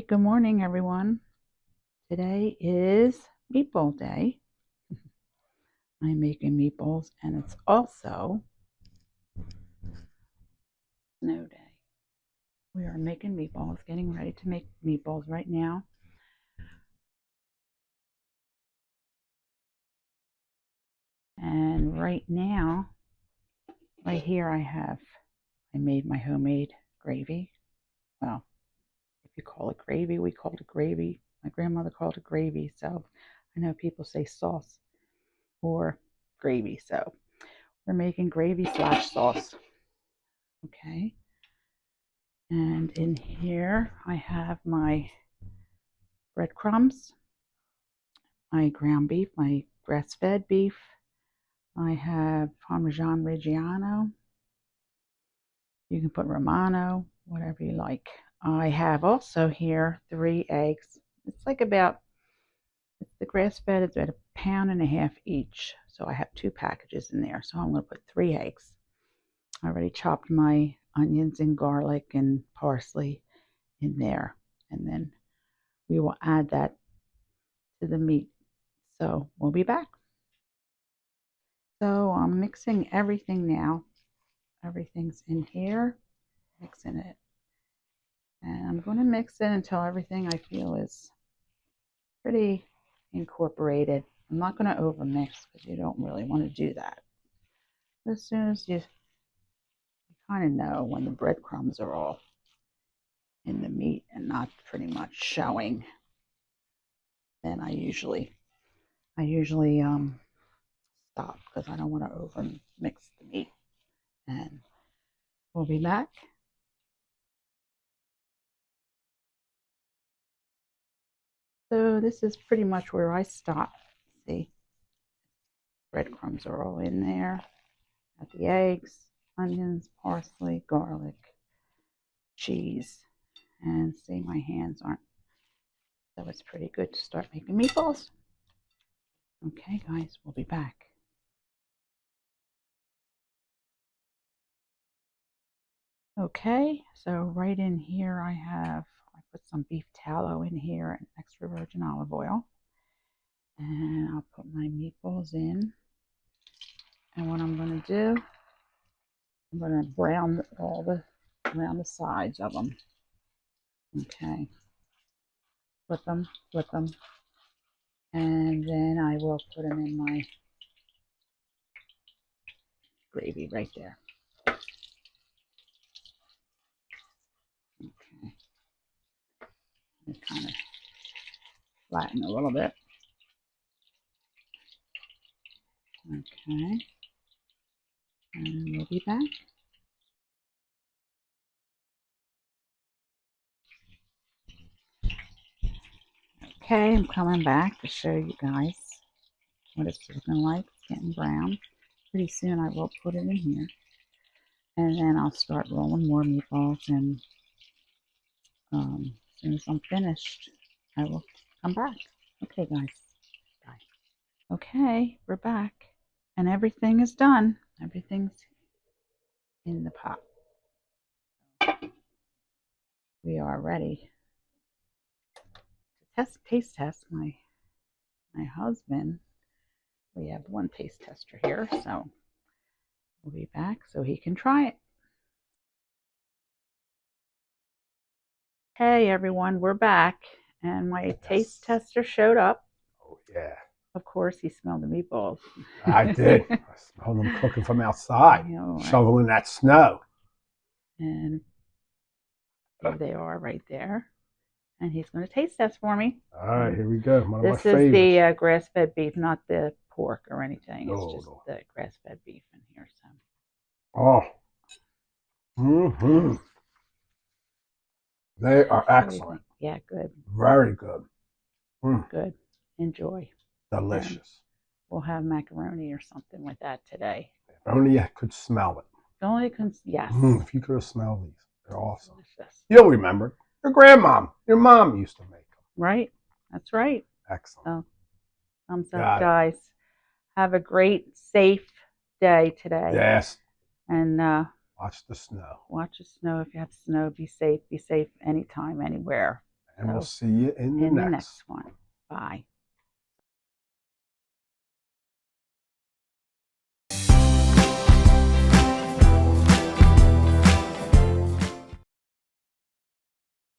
good morning, everyone. Today is Meatball Day. I'm making meatballs, and it's also snow day. We are making meatballs, getting ready to make meatballs right now. And right now, right here, I made my homemade gravy. Well, if you call it gravy, we called it gravy. My grandmother called it gravy, so I know people say sauce or gravy, so we're making gravy / sauce. Okay. And in here I have my breadcrumbs, my ground beef, my grass-fed beef. I have Parmesan Reggiano. You can put Romano, whatever you like. I have also here 3 eggs. It's like about, the grass-fed is about 1.5 pounds each. So I have 2 packages in there. So I'm going to put 3 eggs. I already chopped my onions and garlic and parsley in there. And then we will add that to the meat. So we'll be back. So I'm mixing everything now. Everything's in here, mixing it. And I'm going to mix it until everything I feel is pretty incorporated. I'm not going to over mix because you don't really want to do that. As soon as you kind of know when the breadcrumbs are all in the meat and not pretty much showing, then I usually stop because I don't want to over mix the meat. And we'll be back. So this is pretty much where I stop. See, breadcrumbs are all in there. Got the eggs, onions, parsley, garlic, cheese, and see, my hands aren't. So it's pretty good to start making meatballs. Okay, guys, we'll be back. Okay, so right in here I put some beef tallow in here and extra virgin olive oil. And I'll put my meatballs in. And what I'm going to do, I'm going to brown around the sides of them. Okay. Flip them. And then I will put them in my gravy right there. Okay. Just kind of flatten a little bit. Okay. And we'll be back. Okay, I'm coming back to show you guys what it's looking like. It's getting brown. Pretty soon I will put it in here. And then I'll start rolling more meatballs, and as soon as I'm finished, I will come back. Okay, guys. Bye. Okay, we're back. And everything is done. Everything's in the pot. We are ready to taste test my husband. We have one taste tester here, so we'll be back so he can try it. Hey everyone, we're back, and my taste tester showed up. Oh yeah. Of course, he smelled the meatballs. I did. I smelled them cooking from outside, shoveling that snow. And there they are right there. And he's going to taste test for me. All right, here we go. One of this my is favorites. the grass-fed beef, not the pork or anything. It's just the grass-fed beef in here. So. Oh. Mm-hmm. They are excellent. Yeah, good. Very good. Good. Enjoy. Delicious. And we'll have macaroni or something with that today. If only I could smell it. If only I could, yes. If you could have smelled these, they're awesome. Delicious. You'll remember. Your grandmom, your mom used to make them. Right. That's right. Excellent. So, thumbs up, guys. Have a great, safe day today. Yes. And watch the snow. Watch the snow. If you have snow, be safe. Be safe anytime, anywhere. And we'll see you in the in the next. next one. Bye.